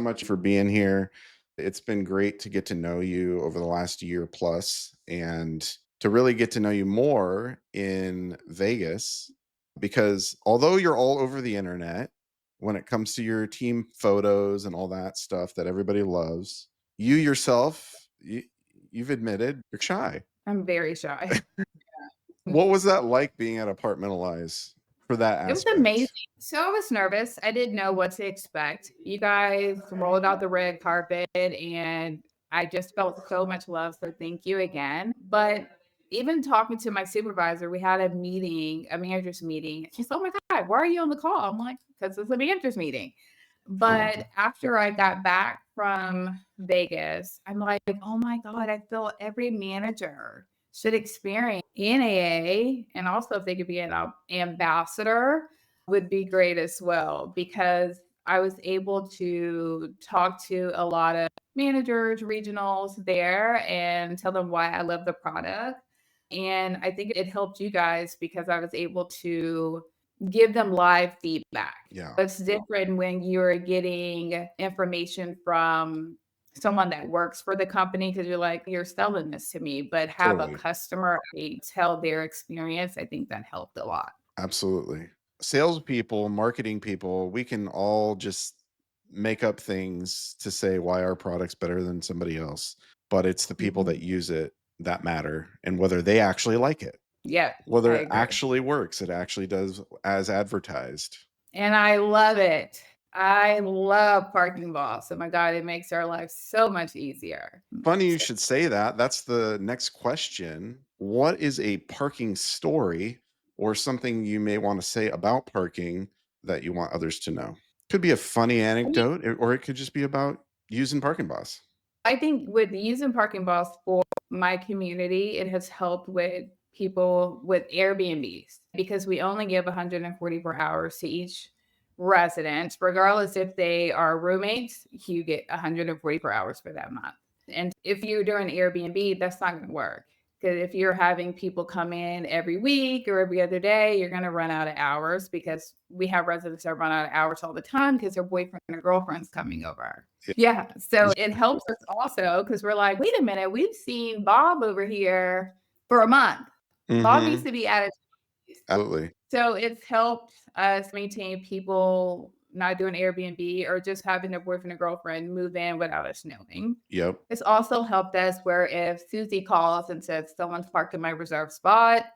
much for being here. It's been great to get to know you over the last year plus and to really get to know you more in Vegas because although you're all over the internet, when it comes to your team photos and all that stuff that everybody loves, you yourself, you've admitted you're shy. I'm very shy. What was that like being at Apartmentalize for that It was amazing. aspect? So I was nervous. I didn't know what to expect. You guys rolled out the red carpet and I just felt so much love. So thank you again. But even talking to my supervisor, we had a meeting, a manager's meeting. She's, oh my God, why are you on the call? I'm like, because it's a manager's meeting. But after I got back from Vegas, I'm like, oh my God, I feel every manager should experience NAA. And also, if they could be an ambassador, would be great as well because I was able to talk to a lot of managers, regionals there and tell them why I love the product. And I think it helped you guys because I was able to give them live feedback. Yeah, It's different when you're getting information from someone that works for the company because you're like, you're selling this to me, but have a totally. customer tell their experience. I think that helped a lot. Absolutely. Salespeople, marketing people, we can all just make up things to say why our product's better than somebody else. But it's the people that Mhm. use it that matter and whether they actually like it, Yeah, I whether it agree. actually works, it actually does as advertised. And I love it. I love Parking Boss. Oh my God, it makes our life so much easier. Funny you should say that. That's the next question. What is a parking story or something you may want to say about parking that you want others to know? Could be a funny anecdote, or it could just be about using Parking Boss. I think with using Parking Boss for my community, it has helped with people with Airbnbs because we only give 144 hours to each resident, regardless if they are roommates, you get 144 hours for that month. And if you're doing Airbnb, that's not going to work. Because if you're having people come in every week or every other day, you're going to run out of hours because we have residents that run out of hours all the time because their boyfriend or girlfriend's coming over. Yeah, so it helps us also because we're like, "Wait a minute, we've seen Bob over here for a month. Bob needs Mhm. to be added." Absolutely. So it's helped us maintain people not doing Airbnb or just having their boyfriend or girlfriend move in without us knowing. Yep. It's also helped us where if Susie calls and says, "Someone's parked in my reserved spot,"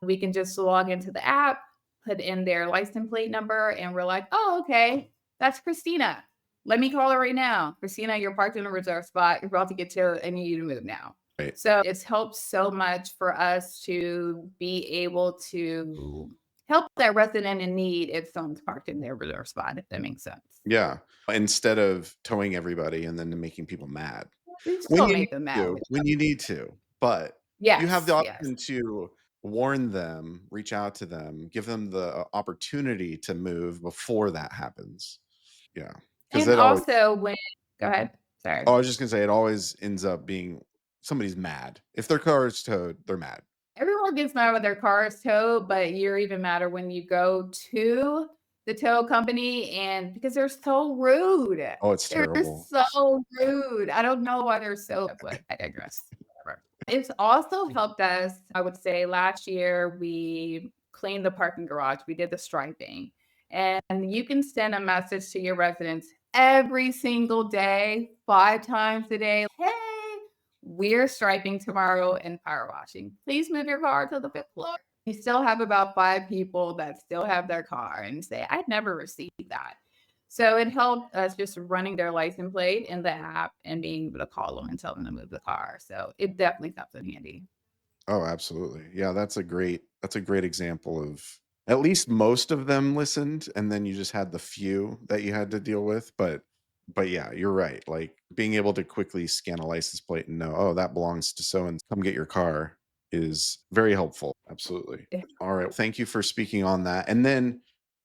we can just log into the app, put in their license plate number, and we're like, "Oh, okay, that's Christina. Let me call her right now. Christina, you're parked in a reserved spot. You're about to get to, I need you to move now." Right. So it's helped so much for us to be able to help that resident in need if someone's parked in their reserved spot, if that makes sense. Yeah. Instead of towing everybody and then making people mad. We When still you need make them mad. to, when you need to, but you have the Yes, yes. option to warn them, reach out to them, give them the opportunity to move before that happens. Yeah, because And it always also when go ahead. oh, Sorry. I was just gonna say it always ends up being somebody's mad. If their car is towed, they're mad. Everyone gets mad when their car is towed, but you're even madder when you go to the tow company and because they're so rude. Oh, it's They're terrible. so rude. I don't know why they're so but I digress. Whatever. It's also helped us, I would say last year we cleaned the parking garage. We did the striping. And you can send a message to your residents every single day, 5 times a day. Hey, we're striping tomorrow and power washing. Please move your car to the fifth floor. You still have about 5 people that still have their car and say, "I'd never received that." So it helped us just running their license plate in the app and being able to call them and tell them to move the car. So it definitely comes in handy. Oh, absolutely. Yeah, that's a great example of at least most of them listened, and then you just had the few that you had to deal with, but yeah, you're right. Like being able to quickly scan a license plate and know, oh, that belongs to so and come get your car is very helpful. Absolutely. Yeah. All right. Thank you for speaking on that. And then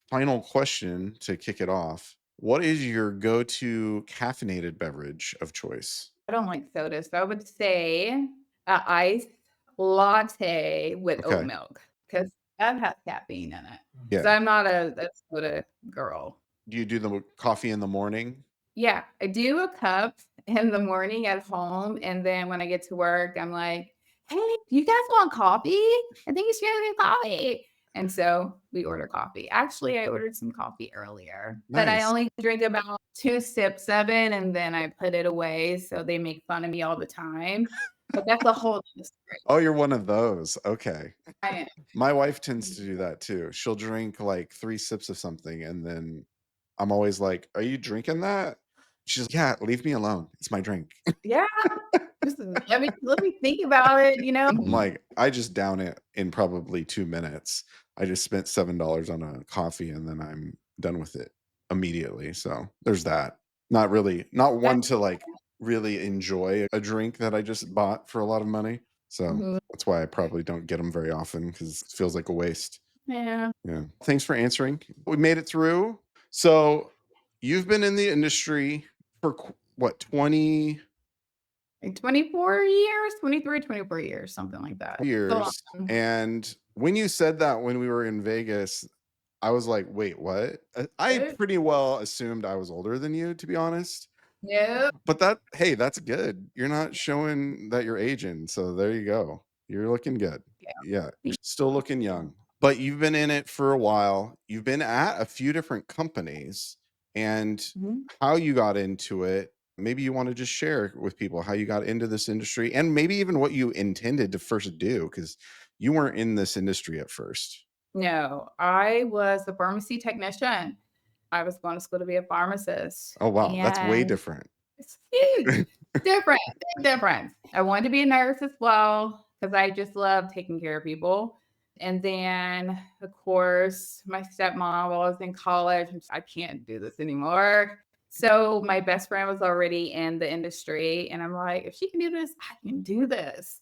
final question to kick it off. What is your go-to caffeinated beverage of choice? I don't like soda, so I would say a iced latte with oat Okay. milk because that has caffeine in it. Yeah. So I'm not a soda girl. Do you do the coffee in the morning? Yeah, I do a cup in the morning at home, and then when I get to work, I'm like, "Hey, do you guys want coffee? I think you should get coffee." And so we order coffee. Actually, I ordered some coffee earlier, but I Nice. only drink about 2 sips of it, and then I put it away, so they make fun of me all the time. But that's a whole other story. Oh, you're one of those. Okay. I My wife tends to do am. that too. She'll drink like 3 sips of something, and then I'm always like, "Are you drinking that?" She's, "Yeah, leave me alone. It's my drink." Yeah, just let me think about it, you know? I'm like, I just down it in probably 2 minutes. I just spent $7 on a coffee, and then I'm done with it immediately, so there's that. Not one to, like, really enjoy a drink that I just bought for a lot of money, so Mhm. that's why I probably don't get them very often because it feels like a waste. Yeah. Yeah. Thanks for answering. We made it through. So, you've been in the industry for what, 20 Like 24 years, 23, 24 years, something like that. So years, long. and when you said that when we were in Vegas, I was like, "Wait, what?" I Yep, pretty well assumed I was older than you, to be honest. yep, But hey, that's good. You're not showing that you're aging, so there you go. You're looking good. Yeah, you're yeah. still looking young. But you've been in it for a while. You've been at a few different companies, and Mhm. how you got into it, maybe you wanna just share with people how you got into this industry and maybe even what you intended to first do, because you weren't in this industry at first. No, I was a pharmacy technician. I was going to school to be a pharmacist, Oh, wow, that's way and different. it's huge difference, big difference. I wanted to be a nurse as well because I just love taking care of people. And then, of course, my stepmom, while I was in college, and I can't do this anymore. So my best friend was already in the industry, and I'm like, if she can do this, I can do this.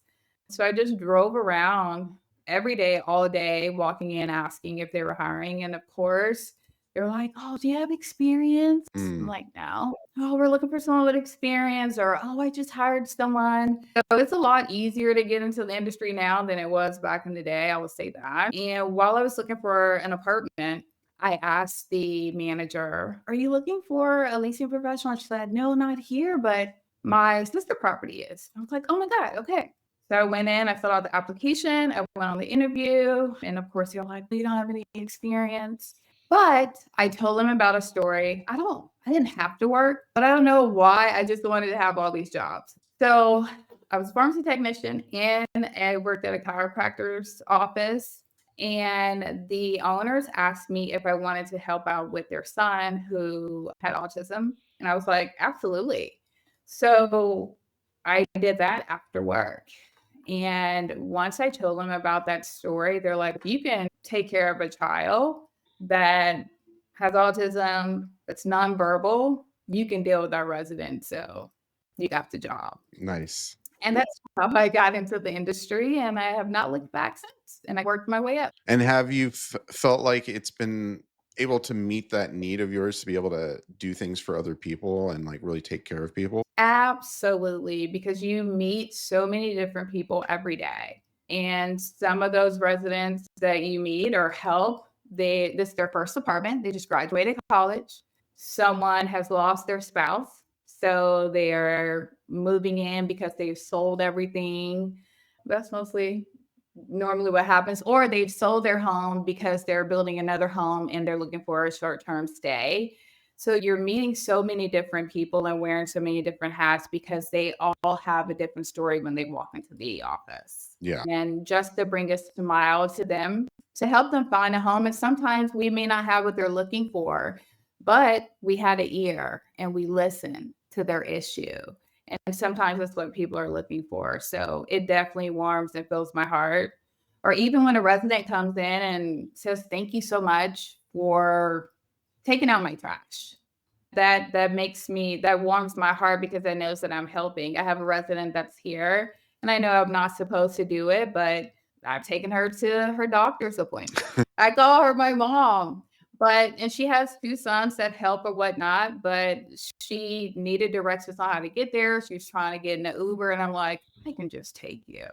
So I just drove around every day, all day, walking in, asking if they were hiring. And of course, they're like, "Oh, do you have experience?" I'm Mm, like, "No." "Oh, we're looking for someone with experience," or, "Oh, I just hired someone." So it's a lot easier to get into the industry now than it was back in the day, I will say that. And while I was looking for an apartment, I asked the manager, "Are you looking for a leasing professional?" She said, "No, not here, but my sister property is." I was like, "Oh my God, okay." So I went in, I filled out the application, I went on the interview, and of course, they're like, "You don't have any experience." But I told them about a story. I didn't have to work, but I don't know why I just wanted to have all these jobs. So I was a pharmacy technician and I worked at a chiropractor's office. And the owners asked me if I wanted to help out with their son who had autism. And I was like, absolutely. So I did that after work. And once I told them about that story, they're like, you can take care of a child that has autism, that's nonverbal, you can deal with our residents. So you got the job. nice. And that's how I got into the industry. And I have not looked back since. And I worked my way up. And have you felt like it's been able to meet that need of yours to be able to do things for other people and, like, really take care of people? Absolutely, because you meet so many different people every day. And some of those residents that you meet or help, this is their first apartment. They just graduated college. Someone has lost their spouse. So they're moving in because they've sold everything. That's mostly normally what happens. Or they've sold their home because they're building another home and they're looking for a short-term stay. So you're meeting so many different people and wearing so many different hats because they all have a different story when they walk into the office. Yeah. And just to bring a smile to them, to help them find a home. And sometimes we may not have what they're looking for, but we had an ear and we listened to their issue. And sometimes that's what people are looking for. So it definitely warms and fills my heart. Or even when a resident comes in and says, "Thank you so much for taking out my trash." That warms my heart because I knows that I'm helping. I have a resident that's here, and I know I'm not supposed to do it, but I've taken her to her doctor's appointment. I call her my mom, and she has 2 sons that help or whatnot, but she needed directions on how to get there. She was trying to get in an Uber, and I'm like, "I can just take you."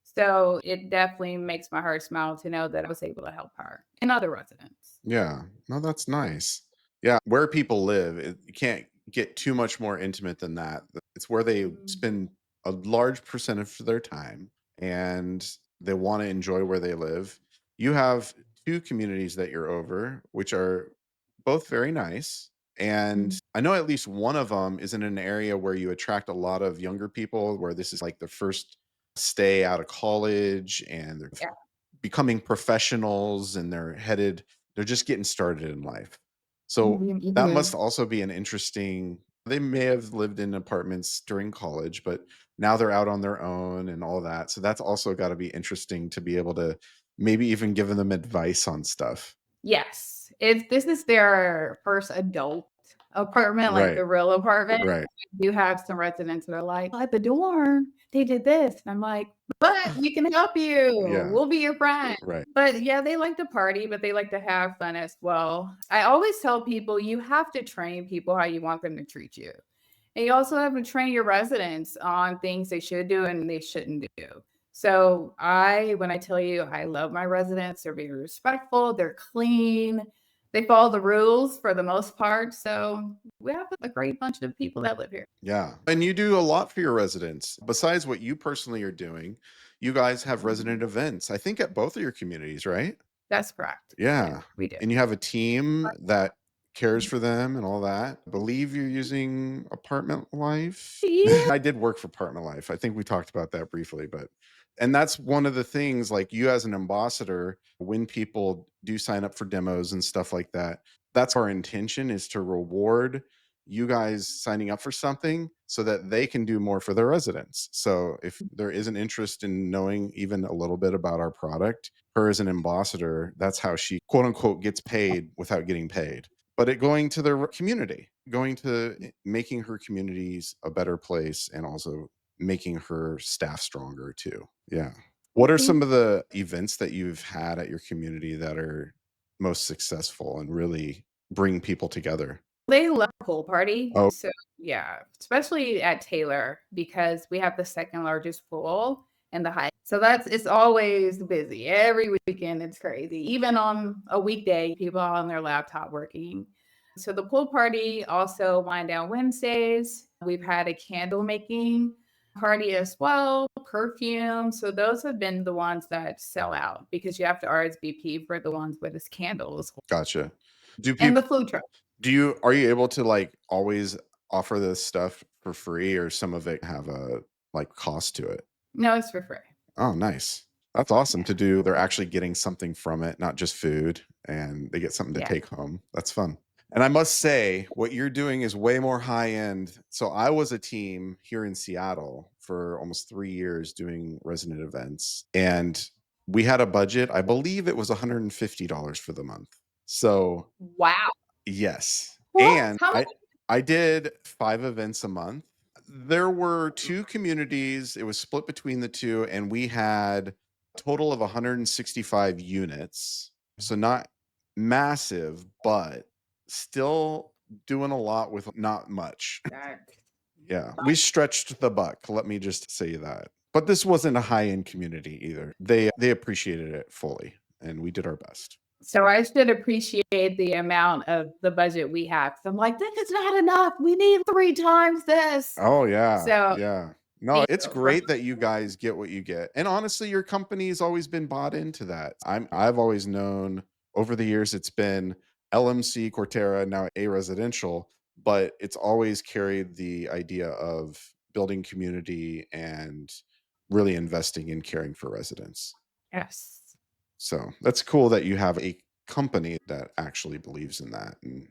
So, it definitely makes my heart smile to know that I was able to help her and other residents. Yeah. No, that's nice. Yeah, where people live, you can't get too much more intimate than that. It's where they Mhm. spend a large percentage of their time and they want to enjoy where they live. You have two communities that you're over, which are both very nice. And Mhm. I know at least one of them is in an area where you attract a lot of younger people, where this is like the first stay out of college and they're Yeah. becoming professionals and they're just getting started in life. So Mhm, that must mhm. also be an interesting, they may have lived in apartments during college, but now they're out on their own and all that. So that's also got to be interesting to be able to maybe even give them advice on stuff. Yes. This is their first adult apartment, like Right. the real apartment. Right. You have some residents that are like, "At the dorm, they did this." And I'm like, "But we can help you. Yeah. We'll be your friend." Right. But yeah, they like to party, but they like to have fun as well. I always tell people you have to train people how you want them to treat you. And you also have to train your residents on things they should do and they shouldn't do. So when I tell you I love my residents, they're very respectful, they're clean, they follow the rules for the most part. So we have a great bunch of people that live here. Yeah. And you do a lot for your residents. Besides what you personally are doing, you guys have resident Mhm. events, I think at both of your communities, right? That's correct. Yeah, Yeah, we do. and you have a team that cares for them and all that. Believe you're using Apartment Life? Yeah. I did work for Apartment Life. I think we talked about that briefly, but and that's one of the things, like, you as an ambassador, when people do sign up for demos and stuff like that, that's our intention, is to reward you guys signing up for something so that they can do more for their residents. So if there is an interest in knowing even a little bit about our product, her as an ambassador, that's how she quote unquote gets paid without getting paid. But it going to their community, going to making her communities a better place and also making her staff stronger too. Yeah. What are some Thank of the events that you've had at your community that are most successful and really bring people together? They love pool party. Oh, So, yeah, especially at Taylor because we have the second largest pool in the Heights. So it's always busy. Every weekend it's crazy. Even on a weekday, people are on their laptop working. So the pool party also wind down Wednesdays. We've had a candle making party as well, perfume. So those have been the ones that sell out because you have to RSVP for the ones with its candles gotcha. Do and people the food truck. do you are you able to, like, always offer this stuff for free, or some of it have a, like, cost to it? No, it's for free. Oh, nice. That's awesome to Yeah. do. They're actually getting something from it, not just food, and they get something to Yeah. take home. That's fun. And I must say, what you're doing is way more high end. So I was a team here in Seattle for almost 3 years doing resident events, and we had a budget. I believe it was $150 for the month. So, Wow. yes. What? And How I did 5 events a month. There were 2 communities, it was split between the 2, and we had a total of 165 units. So not massive, but still doing a lot with not much. that Yeah, we stretched the buck, let me just say that. But this wasn't a high-end community either. They appreciated it fully, and we did our best. so I should appreciate the amount of the budget we have. 'Cause I'm like, "This is not enough. We need 3 times this." Oh, yeah, So, yeah. No, thank it's you for great that you guys get what you get, and honestly, your company's always been bought into that. I've always known over the years it's been LMC, Cortera, now A Residential, but it's always carried the idea of building community and really investing in caring for residents. yes. So, that's cool that you have a company that actually believes in that and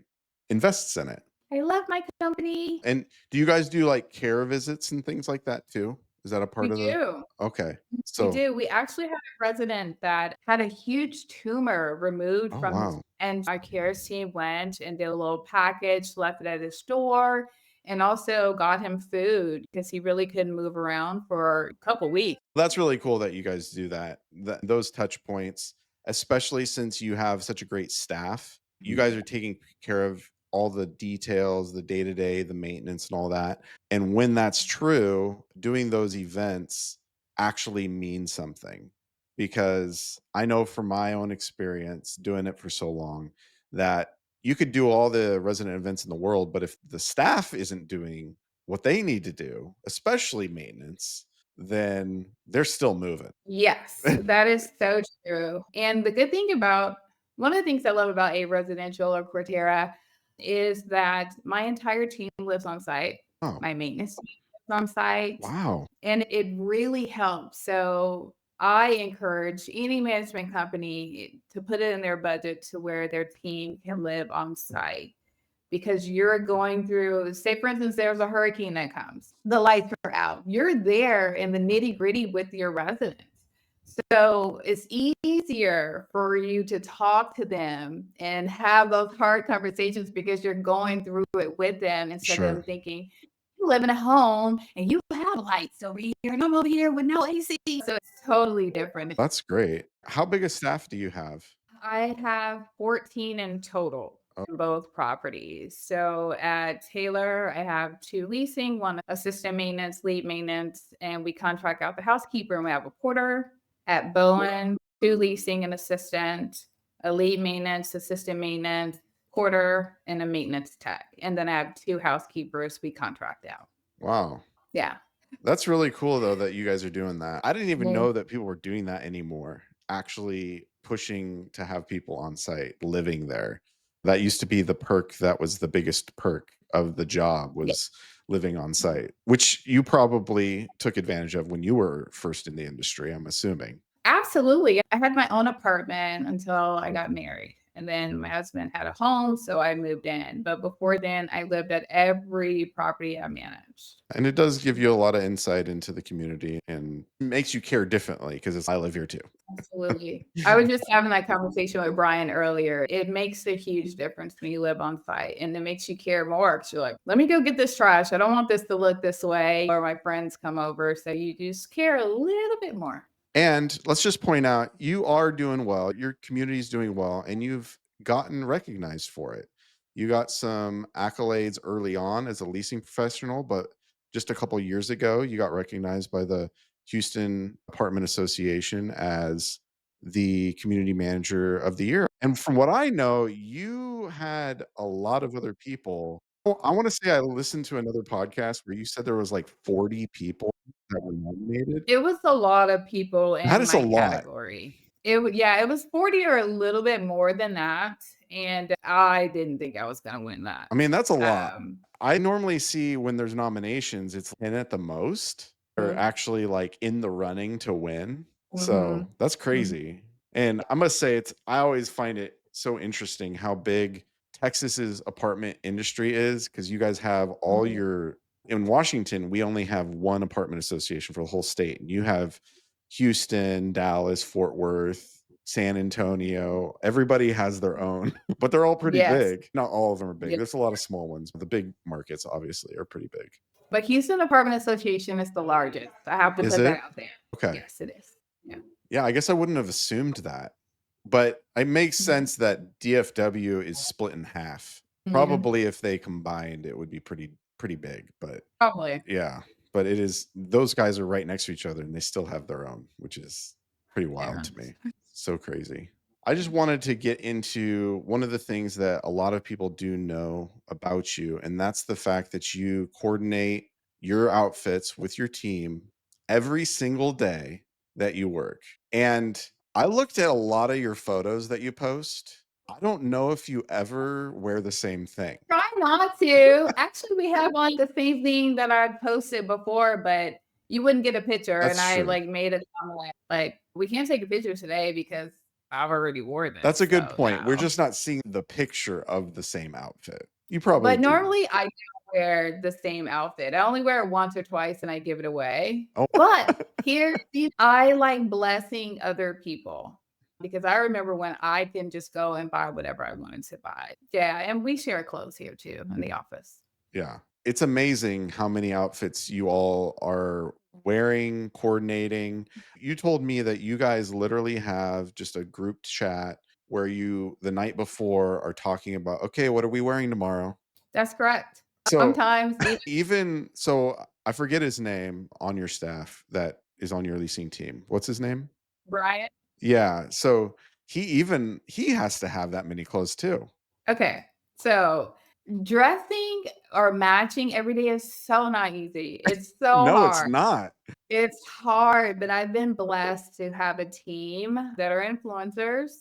invests in it. I love my company. And do you guys do, like, care visits and things like that too? Is that a We part of the do. Okay. We So do. We actually had a resident that had a huge tumor removed Oh, from his wow. and our cares team went and did a little package, left it at his door, and also got him food because he really couldn't move around for a couple weeks. That's really cool that you guys do that. Those touch points, especially since you have such a great staff. You guys are taking care of all the details, the day-to-day, the maintenance and all that. And when that's true, doing those events actually means something. Because I know from my own experience doing it for so long that you could do all the resident events in the world, but if the staff isn't doing what they need to do, especially maintenance, then they're still moving. Yes, that is so true. And the good thing about one of the things I love about a residential or Cortera is that my entire team lives on site. Oh, My maintenance team lives on site, wow. and it really helps. So I encourage any management company to put it in their budget to where their team can live on site because you're going through, say, for instance, there's a hurricane that comes, the lights are out. You're there in the nitty gritty with your residents. So it's easier for you to talk to them and have those hard conversations because you're going through it with them instead of Sure. them thinking, you live in a home and you have lights over here and I'm over here with no AC. So it's totally different. That's great. How big a staff do you have? I have 14 in total Oh, in both properties. So at Taylor, I have 2 leasing, 1 assistant maintenance, lead maintenance, and we contract out the housekeeper and we have a porter. At Bowen, 2 leasing, an assistant, a lead maintenance, assistant maintenance, porter, and a maintenance tech. And then I have 2 housekeepers we contract out. wow. Yeah. That's really cool though that you guys are doing that. I didn't even Mm. know that people were doing that anymore. Actually pushing to have people on site living there. That used to be the perk that was the biggest perk of the job Yeah. was living on site, which you probably took advantage of when you were first in the industry, I'm assuming. Absolutely. I had my own apartment until I got married. And then my husband had a home, so I moved in. But before then, I lived at every property I managed. And it does give you a lot of insight into the community and makes you care differently because it's I live here too. Absolutely. I was just having that conversation with Brian earlier. It makes a huge difference when you live on site and it makes you care more because you're like, let me go get this trash. I don't want this to look this way or my friends come over. So you just care a little bit more. And let's just point out, you are doing well, your community is doing well, and you've gotten recognized for it. You got some accolades early on as a leasing professional, but just a couple years ago, you got recognized by the Houston Apartment Association as the community manager of the year. And from what I know, you had a lot of other people. Well, I want to say I listened to another podcast where you said there was like 40 people that were nominated. It was a lot of people That in is a my lot. category. Yeah, it was 40 or a little bit more than that, and I didn't think I was gonna win that. I mean, that's a lot. Um, I normally see when there's nominations, it's 10 at the most are mm, actually like in the running to win. So mhm, that's mhm, crazy. And I must say I always find it so interesting how big Texas's apartment industry is because you guys have all mhm. your in Washington, we only have one apartment association for the whole state. And you have Houston, Dallas, Fort Worth, San Antonio. Everybody has their own. But they're all pretty Yes, big. Not all of them are big. yeah, There's a lot of small ones, but the big markets obviously are pretty big. but Houston Apartment Association is the largest. I have to Is put that it? out there. Okay. Yes, it is. Yeah. Yeah, I guess I wouldn't have assumed that. But it makes Mhm. sense that DFW is split in half. Yeah, Probably if they combined, it would be pretty big, but probably. yeah, but it is those guys are right next to each other and they still have their own, which is pretty wild Yeah. to me. So crazy. I just wanted to get into one of the things that a lot of people do know about you, and that's the fact that you coordinate your outfits with your team every single day that you work. And I looked at a lot of your photos that you post. I don't know if you ever wear the same thing. Try not to. Actually, we have on the same thing that I posted before, but you wouldn't get a picture, and That's I, true. like, made a comment, like, "We can't take a picture today because I've already wore That's this, a good so point. We're no." just not seeing the picture of the same outfit. You But probably do. normally, I don't wear the same outfit. I only wear it once or twice, and I give it away. Oh, But I like blessing other people because I remember when I can just go and buy whatever I wanted to buy. Yeah, and we share clothes here too in the office. yeah. It's amazing how many outfits you all are wearing, coordinating. You told me that you guys literally have just a group chat where you, the night before, are talking about, okay, what are we wearing tomorrow? That's correct. So, Sometimes even so, I forget his name on your staff that is on your leasing team. What's his name? Brian. Yeah. So, he has to have that many clothes too. Okay. So, dressing or matching every day is so not easy. It's so No, it's hard. not. It's hard, but I've been blessed to have a team that are influencers,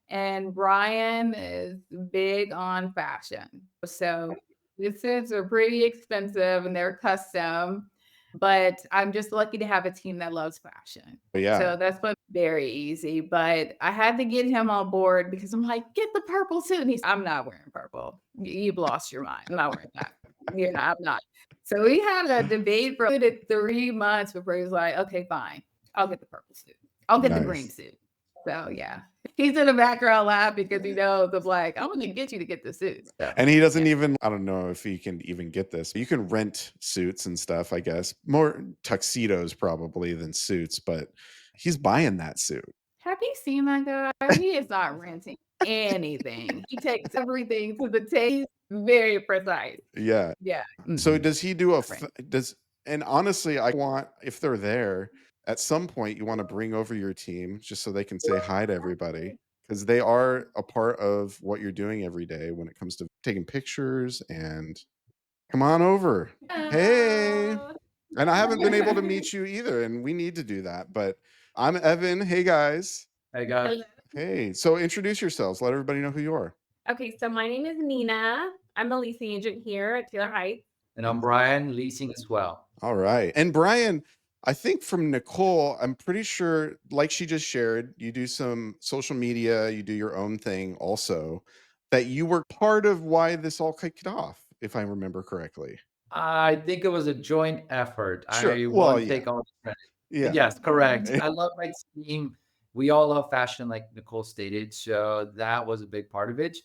and Brian is big on fashion. So the suits are pretty expensive and they're custom, but I'm just lucky to have a team that loves fashion. But yeah, So that's been very easy. But I had to get him on board because I'm like, get the purple suit. And he's, I'm not wearing purple. You've lost your mind. I'm not wearing that. Yeah, I'm not. So we had a debate for 3 months before he was like, okay, fine. I'll get the purple suit. I'll get the green nice. suit. So yeah. He's in the background laugh because he knows I'm like, I'm gonna get you to get the suit. So And he doesn't yeah. even, I don't know if he can even get this. You can rent suits and stuff, I guess. More tuxedos probably than suits, but he's buying that suit. Have you seen that guy? He is not renting anything. He takes everything to the taste, very precise. Yeah. Yeah. So Mm-mm. does he do a Right. does and honestly, I want if they're there, at some point you wanna bring over your team just so they can say hi to everybody because they are a part of what you're doing every day when it comes to taking pictures and come on over. Hey. Hello. And I haven't been able to meet you either, and we need to do that, but I'm Evan. Hey, guys. Hey guys. Hello. Hey, so introduce yourselves. Let everybody know who you are. Okay, so my name is Nina. I'm the leasing agent here at Taylor Heights. And I'm Brian, leasing as well. All right. And Brian, I think from Nicole, I'm pretty sure, like she just shared, you do some social media, you do your own thing also, that you were part of why this all kicked off, if I remember correctly. I think it was a joint effort. Sure. I Well, won't yeah. take all the credit. But Yeah. yes, correct. I love my team. We all love fashion, like Nicole stated. So that was a big part of it.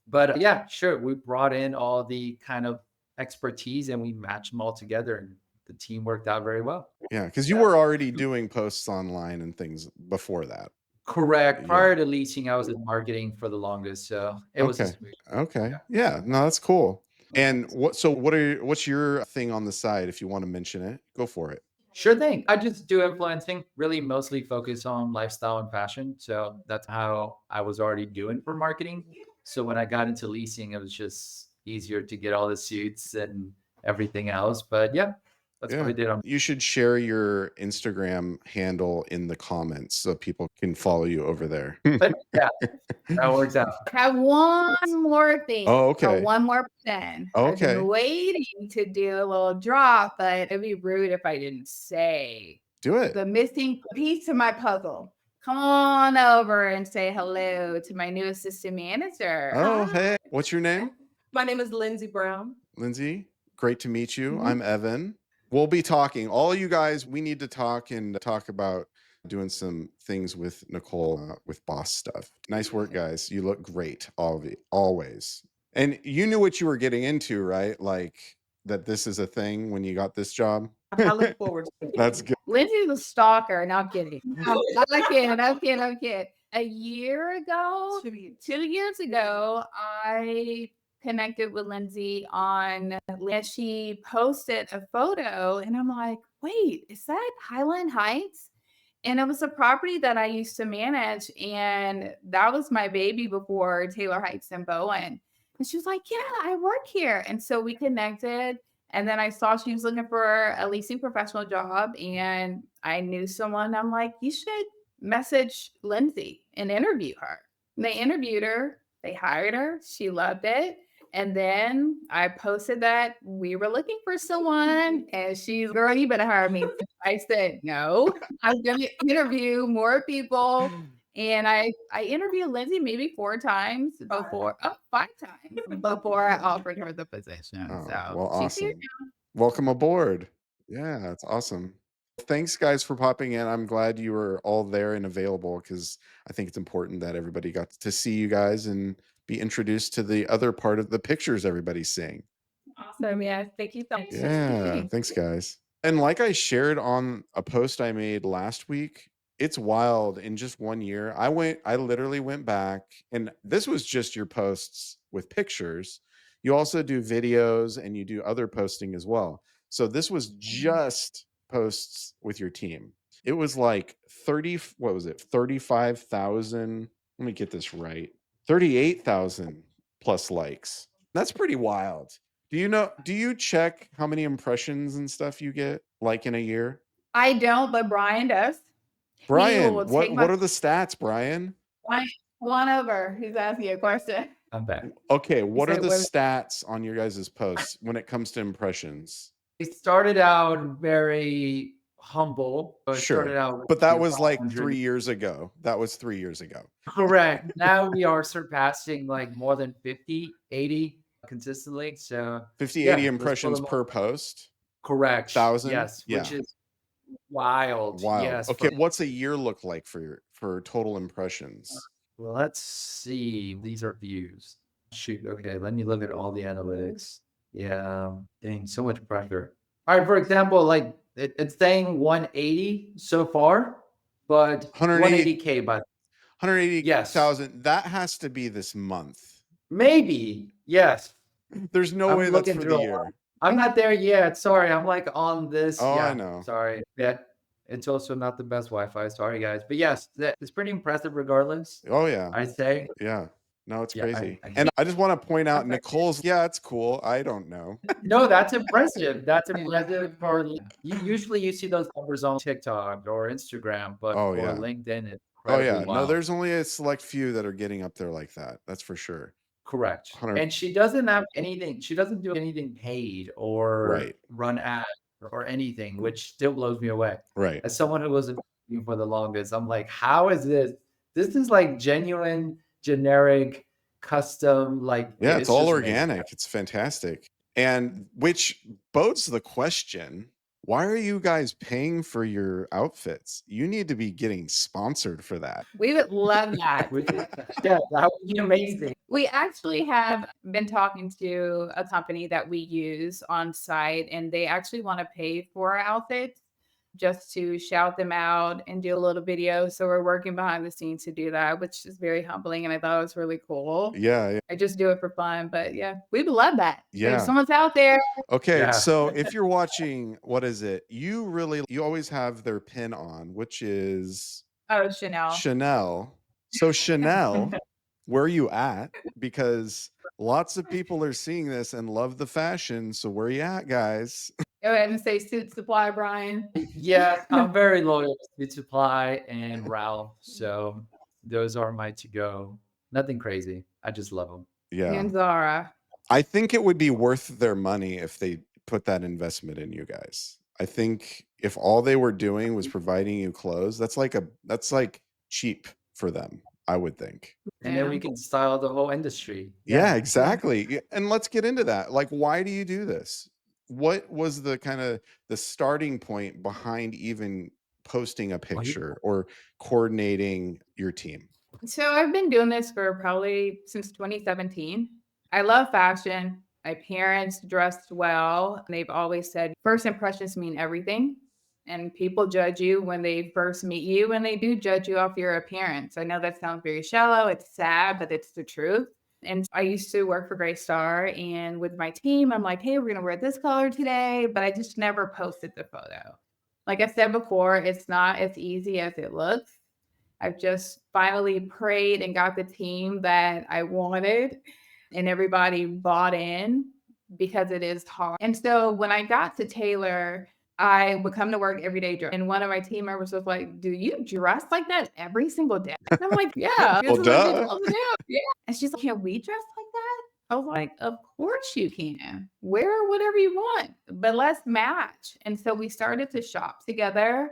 But yeah, sure. We brought in all the kind of expertise and we matched them all together, and the team worked out very well. Yeah. Because you were already doing posts online and things before that. Correct. Yeah. Prior to leasing, I was in marketing for the longest. So it was a Okay. smooth. Okay. Yeah. Yeah. No, that's cool. And what's your thing on the side if you want to mention it? Go for it. Sure thing. I just do influencing, really mostly focus on lifestyle and fashion. So that's how I was already doing for marketing. So when I got into leasing, it was just easier to get all the suits and everything else. But yeah, that's what Yeah. I did on. You should share your Instagram handle in the comments so people can follow you over there. But yeah, that works out. Have one more thing, Oh, or okay. one more plan. I've been Okay. waiting to do a little drop, but it'd be rude if I didn't say Do it. the missing piece to my puzzle. Come on over and say hello to my new assistant manager. Oh, Hi, hey. What's your name? my name is Lindsay Brown. Lindsay. Great to meet you. Mhm. I'm Evan. We'll be talking. All you guys, we need to talk and talk about doing some things with Nicole with boss stuff. Nice work, guys. You look great, always. And you knew what you were getting into, right? Like that this is a thing when you got this job. I look forward to it. That's good. Lindsay's a stalker. No, I'm kidding. I'm kidding. I'm kidding. I'm kidding. A year ago, 2 years ago, I connected with Lindsay on she posted a photo, and I'm like, wait, is that Highland Heights? And it was a property that I used to manage, and that was my baby before Taylor Heights and Bowen. And she was like, yeah, I work here. And so we connected. And then I saw she was looking for a leasing professional job, and I knew someone. I'm like, you should message Lindsay and interview her. And they interviewed her, they hired her, she loved it. And then I posted that we were looking for someone, and she's, girl, you better hire me. I said, no, I'm going to interview more people. And I interviewed Lindsay maybe 4 times before, 5 times before I offered her the position. Oh, So well, she's here. awesome. Welcome aboard. Yeah, that's awesome. Thanks, guys, for popping in. I'm glad you were all there and available because I think it's important that everybody got to see you guys and be introduced to the other part of the pictures everybody's seeing. Awesome. Yes. Thank you so much. Yeah, thanks, guys. And like I shared on a post I made last week, it's wild. In just 1 year, I literally went back, and this was just your posts with pictures. You also do videos and you do other posting as well. So this was just posts with your team. It was like 30, what was it? 35,000. Let me get this right. 38,000 plus likes That's pretty wild. Do you check how many impressions and stuff you get like in a year? I don't, but Brian does. He Brian, will take what my are the stats, Brian? Brian, come on over. He's asking you a question. I'm back. Okay, He what are said, the "What?" stats on your guys' posts when it comes to impressions? It started out very humble. So it started Sure. out with But that was like 500. 3 years ago. That was 3 years ago. Correct. Now we are surpassing like more than 50, 80 consistently. So 50, 80 yeah, let's pull impressions them up. per post? Correct. 1,000? Yes, which Yeah. is wild. Wild. Yes. Okay, what's a year look like for total impressions? Well, let's see. These are views. Shoot. Okay, let me look at all the analytics. Yeah. Dang, so much pressure. All right. For example, like it's saying 180 so far, but 180 180K, but yes, 180,000. That has to be this month. maybe. Yes. There's no I'm way that's looking for through the a lot. year. I'm not there yet. Sorry. I'm like on this. Oh, I Yeah. know. Sorry. Yeah. It's also not the best Wi-Fi. Sorry, guys. But yes, it's pretty impressive regardless. Oh yeah. I'd say. Yeah. No, it's Yeah. crazy. And I just want to point out Nicole's, yeah, it's cool. I don't know. No, that's impressive. That's impressive for usually you see those numbers on TikTok or Instagram, but Oh for yeah. LinkedIn, it's Oh incredibly yeah. No, wild. there's only a select few that are getting up there like that. That's for sure. Correct. 100 And she doesn't have anything, she doesn't do anything paid or Right. run ads or anything, which still blows me away. Right. As someone who was in for the longest, I'm like, how is this? This is like genuine, generic, custom, like Yeah, it's it's all just amazing. organic. It's fantastic. And which bodes the question, why are you guys paying for your outfits? You need to be getting sponsored for that. We would love that. Yeah, that would be amazing. We actually have been talking to a company that we use on site, and they actually want to pay for our outfits just to shout them out and do a little video. So we're working behind the scenes to do that, which is very humbling. And I thought it was really cool. Yeah, yeah. I just do it for fun. But yeah, we would love that. So Yeah. if someone's out there, Okay, Yeah. so if you're watching, what is it? You always have their pin on, which is oh, Chanel. Chanel. So Chanel, where are you at? Because lots of people are seeing this and love the fashion. So where are you at, guys? Go ahead and say Suit Supply, Brian. Yeah, I'm very loyal to Food Supply and Ralph. So those are my to go. Nothing crazy. I just love them. Yeah. And Zara. I think it would be worth their money if they put that investment in you guys. I think if all they were doing was providing you clothes, that's like cheap for them, I would think. And then we Yeah. can style the whole industry. Yeah, exactly. Yeah, and let's get into that. Like, why do you do this? What was the kind of the starting point behind even posting a picture or coordinating your team? So I've been doing this for probably since 2017. I love fashion. My parents dressed well. They've always said first impressions mean everything. And people judge you when they first meet you, and they do judge you off your appearance. I know that sounds very shallow. It's sad, but it's the truth. And I used to work for Star, and with my team, I'm like, hey, we're going to wear this color today, but I just never posted the photo. Like I said before, it's not as easy as it looks. I've just finally prayed and got the team that I wanted, and everybody bought in because it is hard. And so when I got to Taylor, I would come to work every day. And one of my team members was like, do you dress like that every single day? And I'm like, yeah. Well, This is what they duh. told me to do. Yeah. And she's like, can we dress like that? I was like, of course you can. Wear whatever you want, but let's match. And so we started to shop together.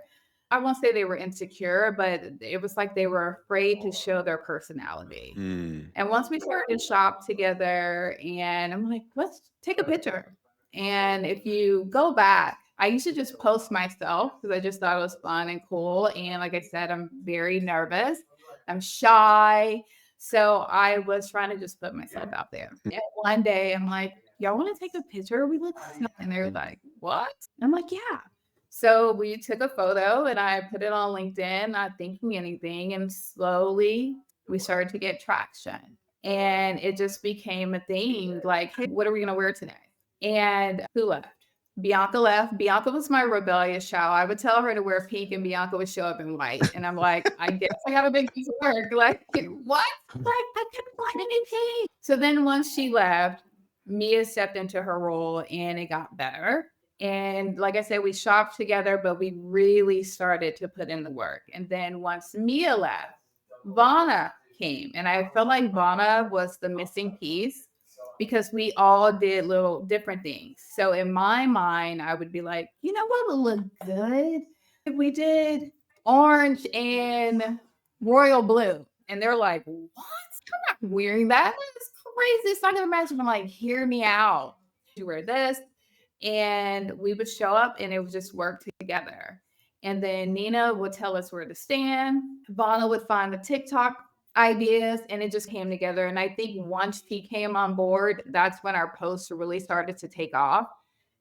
I won't say they were insecure, but it was like they were afraid to show their personality. Mm. And once we started to shop together, and I'm like, let's take a picture. And if you go back, I used to just post myself because I just thought it was fun and cool. And like I said, I'm very nervous. I'm shy. So I was trying to just put myself out there. And one day I'm like, y'all want to take a picture? We look, and they're like, what? I'm like, yeah. So we took a photo and I put it on LinkedIn, not thinking anything. And slowly we started to get traction. And it just became a thing like, hey, what are we going to wear today? And who left? Bianca left. Bianca was my rebellious child. I would tell her to wear pink and Bianca would show up in white. And I'm like, I guess I got a big piece of work. Like, what? Like, I couldn't find anything. So then once she left, Mia stepped into her role and it got better. And like I said, we shopped together, but we really started to put in the work. And then once Mia left, Vana came. And I felt like Vana was the missing piece because we all did little different things. So in my mind, I would be like, you know what would look good? If we did orange and royal blue. And they're like, what? I'm not wearing that. That's crazy. It's not gonna match. I'm like, hear me out. You wear this. And we would show up and it would just work together. And then Nina would tell us where to stand. Vana would find the TikTok ideas and it just came together. And I think once she came on board, that's when our posts really started to take off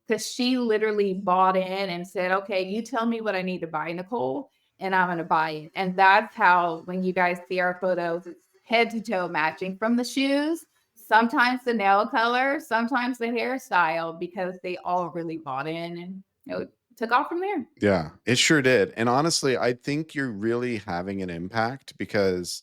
because she literally bought in and said, okay, you tell me what I need to buy, Necole, and I'm going to buy it. And that's how, when you guys see our photos, it's head to toe matching from the shoes, sometimes the nail color, sometimes the hairstyle, because they all really bought in and took off from there. Yeah, it sure did. And honestly, I think you're really having an impact because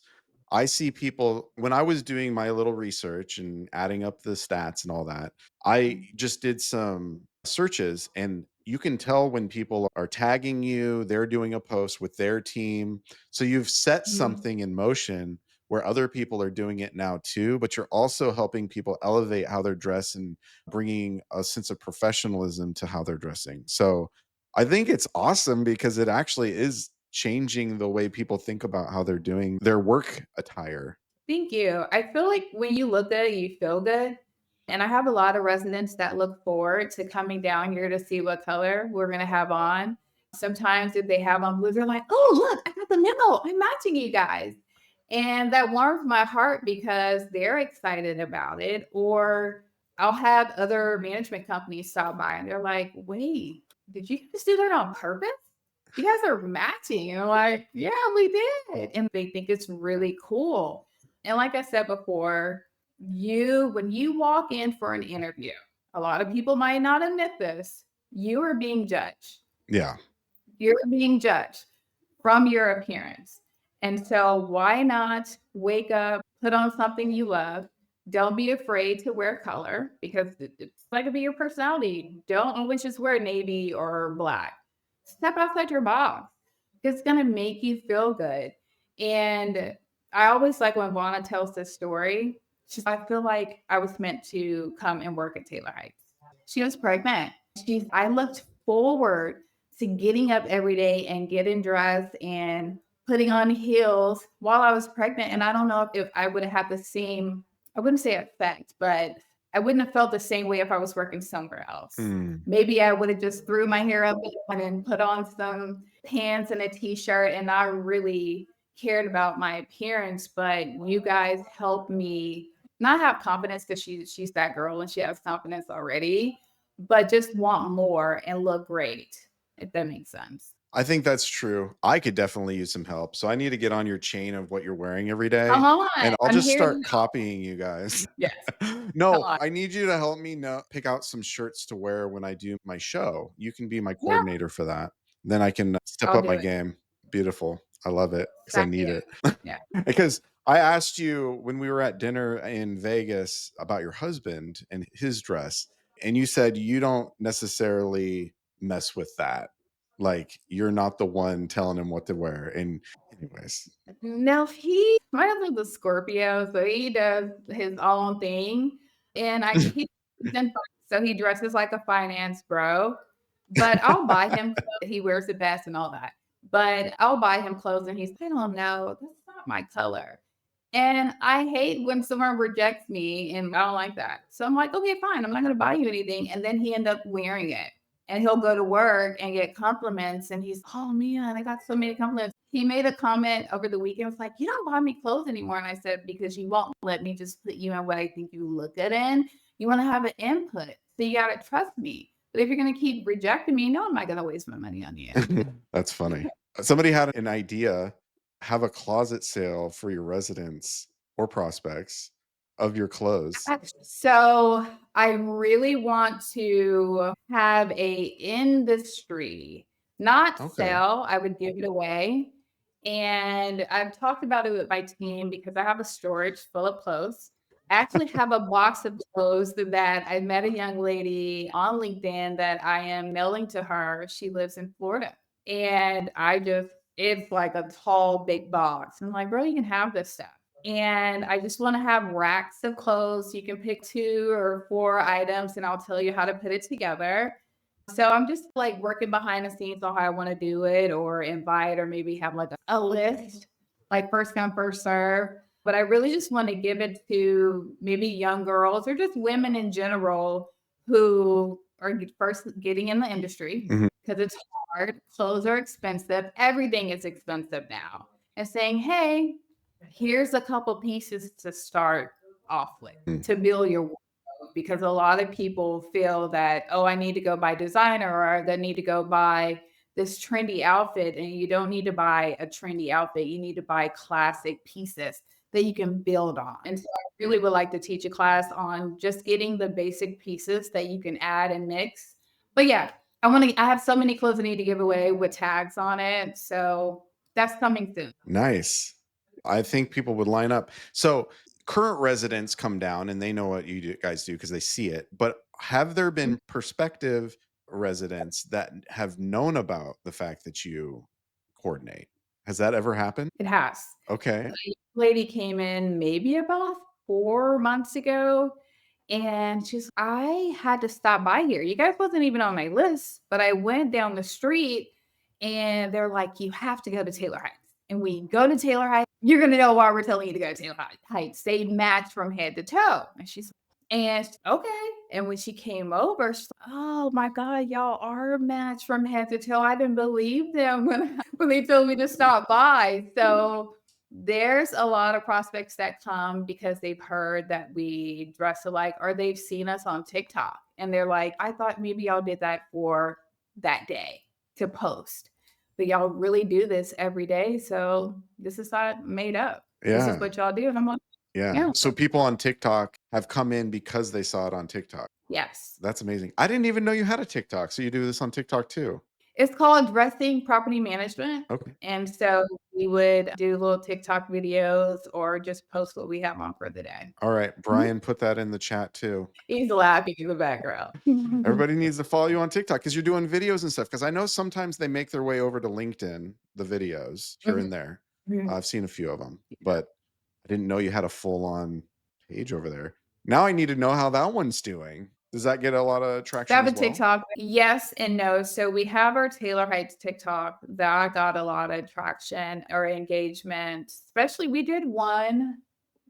I see people when I was doing my little research and adding up the stats and all that, I just did some searches and you can tell when people are tagging you, they're doing a post with their team. So you've set Mhm. something in motion where other people are doing it now too, but you're also helping people elevate how they're dressed and bringing a sense of professionalism to how they're dressing. So I think it's awesome because it actually is changing the way people think about how they're doing their work attire. Thank you. I feel like when you look good, you feel good. And I have a lot of residents that look forward to coming down here to see what color we're going to have on. Sometimes if they have on blue, they're like, oh, look, I got the memo. I'm matching you guys. And that warms my heart because they're excited about it. Or I'll have other management companies stop by and they're like, wait, did you guys do that on purpose? You guys are matching. And I'm like, yeah, we did. And they think it's really cool. And like I said before, when you walk in for an interview, a lot of people might not admit this, you are being judged. Yeah. You're being judged from your appearance. And so why not wake up, put on something you love? Don't be afraid to wear color because it's like to be your personality. Don't always just wear navy or black. Step outside your box. It's gonna make you feel good. And I always like when Vana tells this story. I feel like I was meant to come and work at Taylor Heights. She was pregnant. I looked forward to getting up every day and getting dressed and putting on heels while I was pregnant. And I don't know if I would have had the same, I wouldn't say effect, but I wouldn't have felt the same way if I was working somewhere else. Mm. Maybe I would have just threw my hair up and put on some pants and a t-shirt and not really cared about my appearance. But you guys helped me not have confidence because she's that girl and she has confidence already, but just want more and look great, if that makes sense. I think that's true. I could definitely use some help. So I need to get on your chain of what you're wearing every day Come on, and I'll I'm just here to start help. copying you guys. Yes, come No, on. I need you to help me pick out some shirts to wear when I do my show. You can be my Yeah, coordinator for that. Then I can step I'll up do my it. game. Beautiful. I love it because I Sign me need up. it. Yeah. Because I asked you when we were at dinner in Vegas about your husband and his dress, and you said you don't necessarily mess with that. Like you're not the one telling him what to wear. And anyways, Now my husband's a Scorpio, so he does his own thing, and he's in so he dresses like a finance bro, but I'll buy him clothes, he wears the best and all that, but I'll buy him clothes and he's, "I don't know, that's not my color." And I hate when someone rejects me, and I don't like that. So I'm like, "Okay, fine, I'm not gonna buy you anything," and then he end up wearing it. And he'll go to work and get compliments, and he's, "Oh, man, I got so many compliments." He made a comment over the weekend, was like, "You don't buy me clothes anymore." And I said, "Because you won't let me just put you in what I think you look good in. You wanna have an input, so you gotta trust me. But if you're gonna keep rejecting me, no, I'm not gonna waste my money on you." that's funny. Somebody had an idea, have a closet sale for your residents or prospects of your clothes. So I really want to have a industry, not Okay. sell. I would give it away. And I've talked about it with my team because I have a storage full of clothes. actually have a box of clothes that I met a young lady on LinkedIn that I am mailing to her. She lives in Florida. And it's like a tall, big box. I'm like, bro, you can have this stuff. And I just want to have racks of clothes. You can pick 2 or 4 items and I'll tell you how to put it together. So I'm just like working behind the scenes on how I want to do it or invite or maybe have like a list, like first come, first serve. But I really just want to give it to maybe young girls or just women in general who are first getting in the industry Mhm. because it's hard. Clothes are expensive. Everything is expensive now. And saying, hey, here's a couple pieces to start off with Mm. to build your wardrobe. Because a lot of people feel that, oh, I need to go buy designer or I need to go buy this trendy outfit. And you don't need to buy a trendy outfit. You need to buy classic pieces that you can build on. And so I really would like to teach a class on just getting the basic pieces that you can add and mix. But yeah, I have so many clothes I need to give away with tags on it. So that's coming soon. Nice. I think people would line up. So current residents come down and they know what guys do because they see it. But have there been prospective residents that have known about the fact that you coordinate? Has that ever happened? It has. Okay. A lady came in maybe about 4 months ago, and I had to stop by here. You guys wasn't even on my list, but I went down the street and they're like, "You have to go to Taylor Heights." And we go to Taylor Heights, you're gonna know why we're telling you to go to Taylor Heights. They match from head to toe. Okay. And when she came over, she's like, "Oh my God, y'all are matched from head to toe. I didn't believe them when they told me to stop by." So there's a lot of prospects that come because they've heard that we dress alike or they've seen us on TikTok and they're like, I thought maybe y'all did that for that day to post, but y'all really do this every day. So this is not made up. This is Yeah. what y'all do. And I'm like, Yeah. yeah, So people on TikTok have come in because they saw it on TikTok. yes. That's amazing. I didn't even know you had a TikTok. So you do this on TikTok too. It's called Dressing Property Management. Okay. And so we would do little TikTok videos or just post what we have on for the day. All right. Brian, put that in the chat too. He's laughing in the background. Everybody needs to follow you on TikTok because you're doing videos and stuff. Because I know sometimes they make their way over to LinkedIn, the videos here and there. I've seen a few of them, but I didn't know you had a full on page over there. Now I need to know how that one's doing. Does that get a lot of traction Have a as well? TikTok. Yes and no. So we have our Taylor Heights TikTok that got a lot of traction or engagement. Especially we did one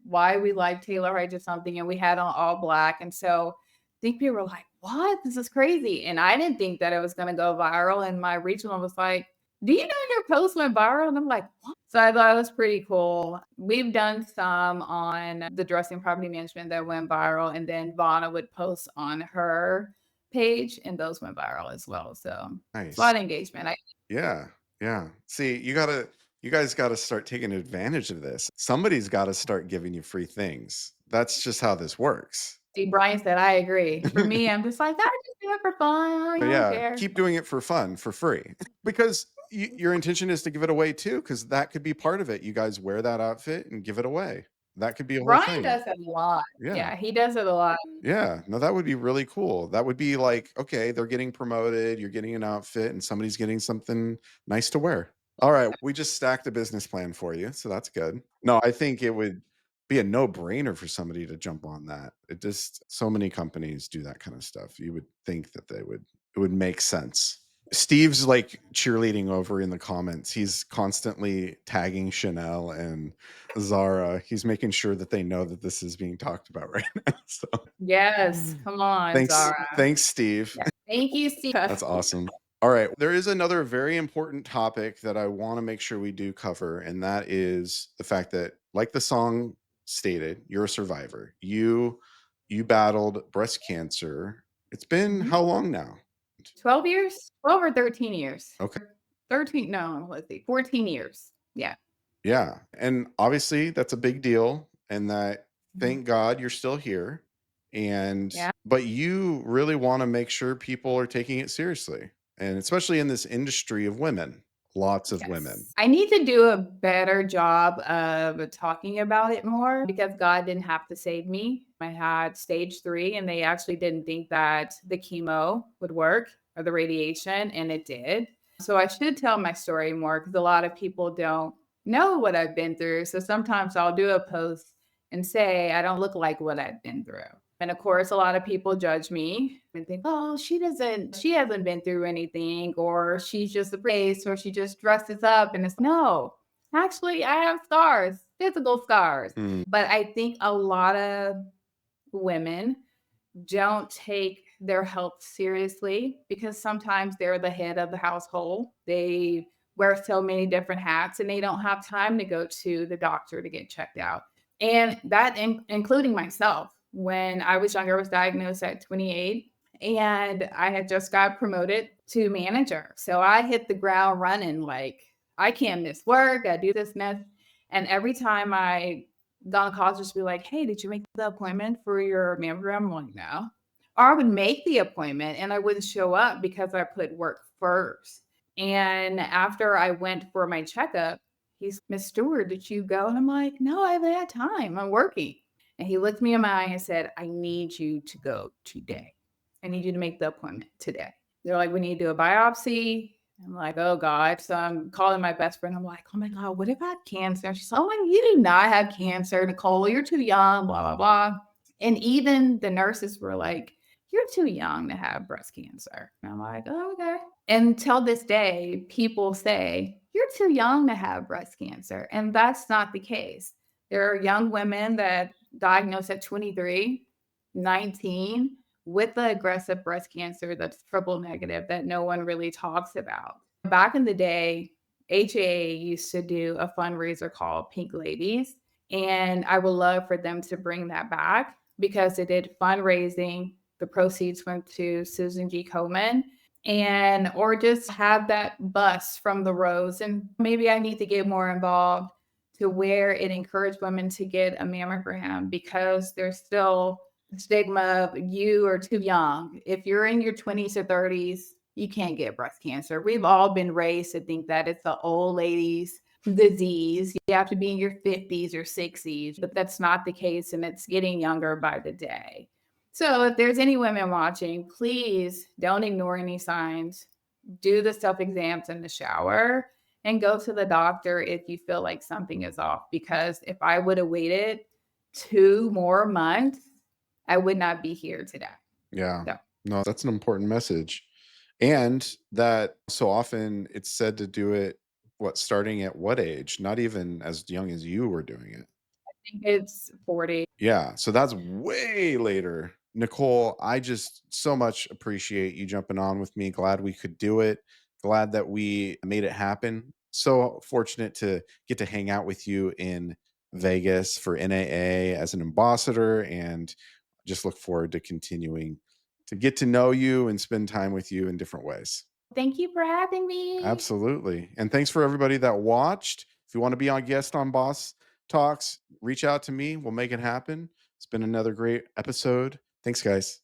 why we like Taylor Heights or something, and we had on all black. And so I think people were like, what? This is crazy. And I didn't think that it was gonna go viral. And my regional was like, do you know your post went viral? And I'm like, what? So I thought it was pretty cool. We've done some on the dressing property management that went viral, and then Vonna would post on her page, and those went viral as well. So it's a Nice. lot of engagement. Yeah. Yeah. See, you guys gotta start taking advantage of this. Somebody's gotta start giving you free things. That's just how this works. See, Brian said, I agree. For me, I'm just like, I just do it for fun. I But don't yeah, care. keep doing it for fun, for free. Because your intention is to give it away too, because that could be part of it. You guys wear that outfit and give it away. That could be a whole Brian thing. does it a lot. Yeah. Yeah, he does it a lot. Yeah. No, that would be really cool. That would be like, okay, they're getting promoted, you're getting an outfit, and somebody's getting something nice to wear. All right. We just stacked a business plan for you. So that's good. No, I think it would be a no-brainer for somebody to jump on that. It just so many companies do that kind of stuff. You would think that it would make sense. Steve's like cheerleading over in the comments. He's constantly tagging Chanel and Zara. He's making sure that they know that this is being talked about right now. So Yes, come on, Zara. thanks, Steve. Yeah. Thank you, Steve. That's awesome. All right. There is another very important topic that I want to make sure we do cover, and that is the fact that, like the song stated, you're a survivor. You battled breast cancer. It's been how long now? 12 years? 12 or 13 years? Okay. 13, no, let's see, 14 years. Yeah. Yeah. And obviously that's a big deal. And that thank God you're still here. And Yeah. but you really want to make sure people are taking it seriously. And especially in this industry of women. Lots of women. Yes. I need to do a better job of talking about it more because God didn't have to save me. I had stage 3, and they actually didn't think that the chemo would work or the radiation, and it did. So I should tell my story more because a lot of people don't know what I've been through. So sometimes I'll do a post and say, I don't look like what I've been through. And of course, a lot of people judge me and think, oh, she hasn't been through anything, or she's just a face, or she just dresses up. And it's no, actually, I have scars, physical scars. Mm, But I think a lot of women don't take their health seriously because sometimes they're the head of the household. They wear so many different hats and they don't have time to go to the doctor to get checked out. And that, including myself, when I was younger, I was diagnosed at 28 and I had just got promoted to manager. So I hit the ground running like, I can't miss work, I do this, mess. And every time I gynecologist would be like, "Hey, did you make the appointment for your mammogram?" I'm like, "No." Or I would make the appointment and I wouldn't show up because I put work first. And after I went for my checkup, he's, "Miss Stewart, did you go?" And I'm like, "No, I haven't had time. I'm working." And he looked me in my eye and said, "I need you to go today. I need you to make the appointment today." They're like, "We need to do a biopsy." I'm like, "Oh God." So I'm calling my best friend. I'm like, "Oh my God, what if I have cancer?" She's like, "Oh, you do not have cancer, Necole. You're too young, blah, blah, blah." And even the nurses were like, "You're too young to have breast cancer." And I'm like, "Oh, okay." And till this day, people say, "You're too young to have breast cancer." And that's not the case. There are young women that diagnosed at 23, 19 with the aggressive breast cancer that's triple negative that no one really talks about. Back in the day, HAA used to do a fundraiser called Pink Ladies, and I would love for them to bring that back because it did fundraising. The proceeds went to Susan G. Komen, and or just have that bus from the Rose. And maybe I need to get more involved to where it encouraged women to get a mammogram because there's still stigma of you are too young. If you're in your 20s or 30s, you can't get breast cancer. We've all been raised to think that it's the old ladies disease. You have to be in your 50s or 60s, but that's not the case. And it's getting younger by the day. So if there's any women watching, please don't ignore any signs. Do the self exams in the shower and go to the doctor if you feel like something is off. Because if I would have waited 2 more months, I would not be here today. yeah. So No, that's an important message. And that so often it's said to do it, what, starting at what age? Not even as young as you were doing it. I think it's 40. Yeah. So that's way later. Necole, I just so much appreciate you jumping on with me. Glad we could do it. Glad that we made it happen. So fortunate to get to hang out with you in Vegas for NAA as an ambassador, and just look forward to continuing to get to know you and spend time with you in different ways. Thank you for having me. Absolutely. And thanks for everybody that watched. If you want to be on guest on Boss Talks, reach out to me. We'll make it happen. It's been another great episode. Thanks, guys.